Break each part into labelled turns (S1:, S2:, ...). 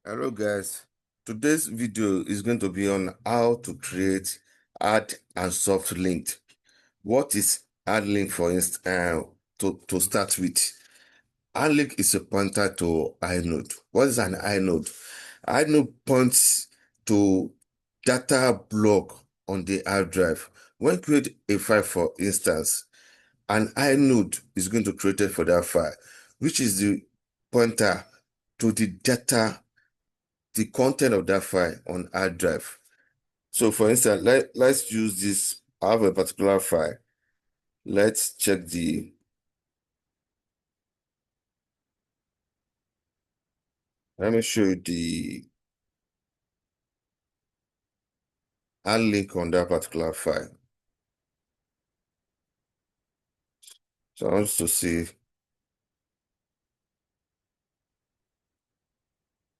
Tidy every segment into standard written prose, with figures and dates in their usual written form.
S1: Hello guys, today's video is going to be on how to create add and soft link. What is add link for instance to start with? Add link is a pointer to inode. What is an inode? Inode points to data block on the hard drive. When you create a file for instance, an inode is going to create it for that file, which is the pointer to the data, the content of that file on hard drive. So for instance, let's use this. I have a particular file. Let's check let me show you the add link on that particular file. So I want to see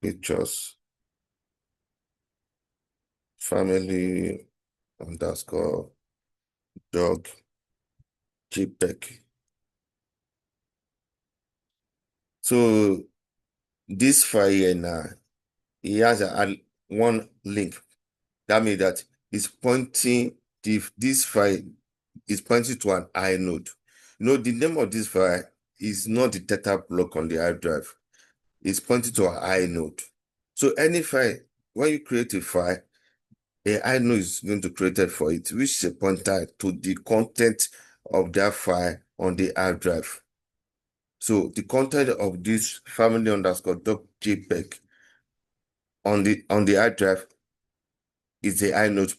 S1: pictures, family underscore dog JPEG. So this file here now, it has one link. That means that it's pointing, this file is pointing to an inode. The name of this file is not the data block on the hard drive. It's pointing to an inode. So any file, when you create a file, a inode is going to create it for it, which is a pointer to the content of that file on the hard drive. So the content of this family underscore .jpg on the hard drive is the inode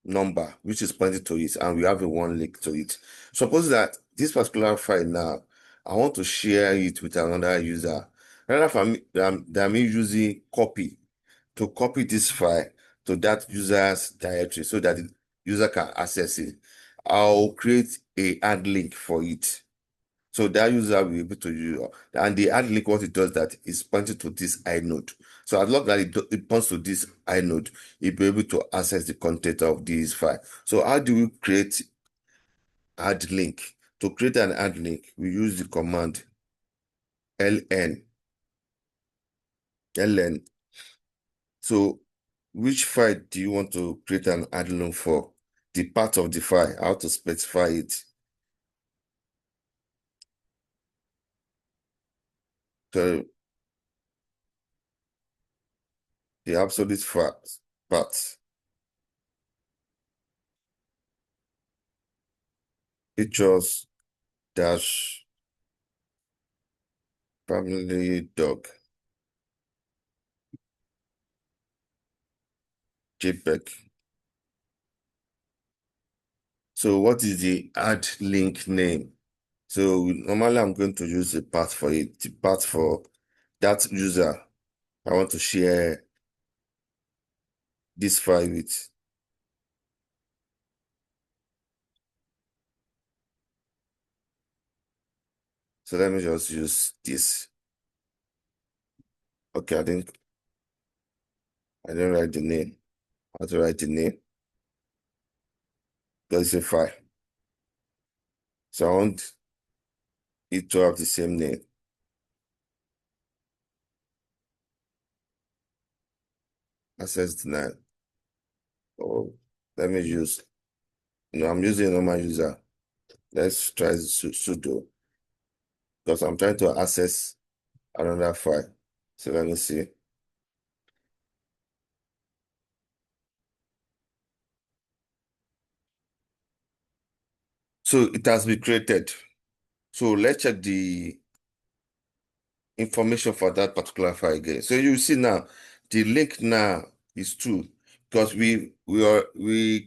S1: number, which is pointed to it, and we have a one link to it. Suppose that this particular file now, I want to share it with another user. Rather than me using copy to copy this file to that user's directory so that the user can access it, I'll create a add link for it. So that user will be able to use, and the add link, what it does that is pointing to this inode. So as long as it points to this inode, you'll be able to access the content of this file. So how do we create add link? To create an add link, we use the command ln. So which file do you want to create an add link for? The part of the file, how to specify it. So the absolute part, pictures dash family dog JPEG. So what is the add link name? So normally I'm going to use the path for it, the path for that user I want to share this file with. So let me just use this. Okay, I didn't write the name. I have to write the name because it's a file. So I want it to have the same name. Access denied. Oh, let me use, I'm using a normal user. Let's try sudo because I'm trying to access another file. So let me see. So it has been created. So let's check the information for that particular file again. So you see now, the link now is true because we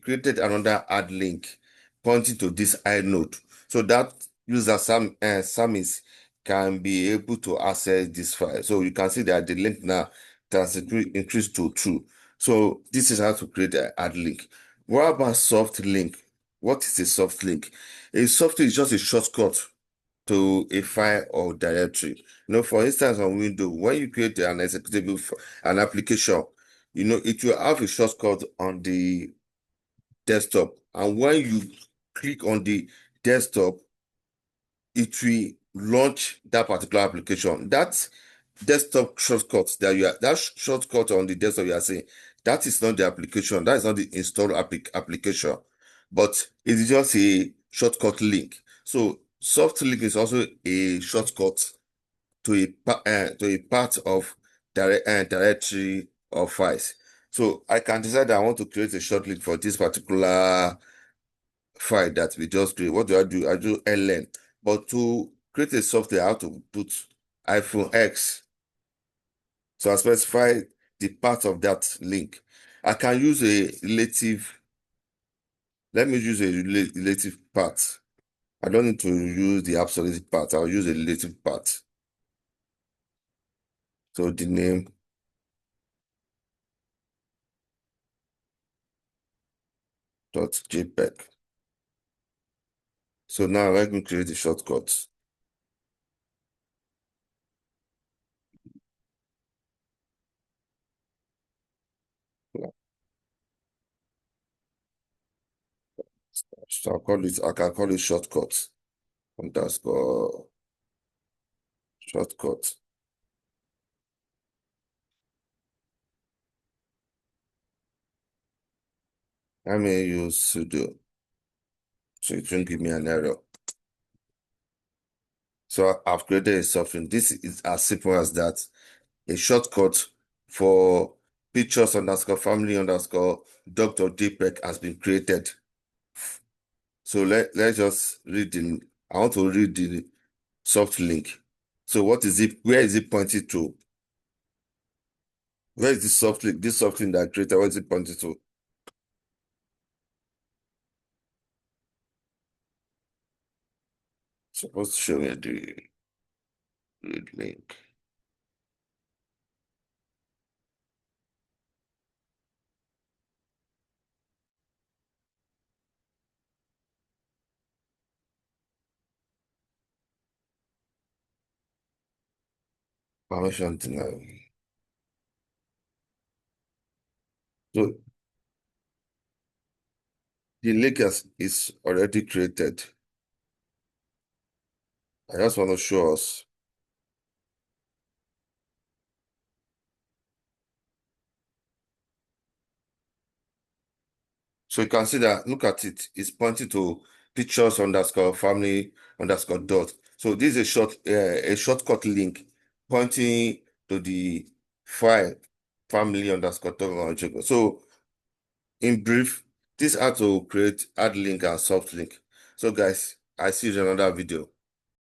S1: created another add link pointing to this inode. So that user Samis can be able to access this file. So you can see that the link now has increased to true. So this is how to create an add link. What about soft link? What is a soft link? A soft link is just a shortcut to a file or directory. For instance, on Windows, when you create an executable, an application, it will have a shortcut on the desktop. And when you click on the desktop, it will launch that particular application. That desktop shortcut that shortcut on the desktop you are saying, that is not the application, that is not the install application, but it is just a shortcut link. So soft link is also a shortcut to a part of directory or files. So I can decide that I want to create a short link for this particular file that we just create. What do? I do ln. But to create a software, I have to put -x. So I specify the part of that link. I can use a relative. Let me use a relative part. I don't need to use the absolute part. I'll use a relative part. So the name .jpeg. So now let me create the shortcut. So I can call it shortcut underscore shortcut. I may use sudo, so it won't give me an error. So I've created a software. This is as simple as that. A shortcut for pictures underscore family underscore dog.jpg has been created. So let's just read I want to read the soft link. So what is it? Where is it pointing to? Where is this soft link? This soft link that I created, what is it pointing to? Supposed to show me the read link. Permission denied. So the link is already created. I just want to show us. So you can see that, look at it, it's pointing to pictures underscore family underscore dot. So this is a shortcut link pointing to the file family underscore dot. So in brief, this how to create add link and soft link. So guys, I see you in another video.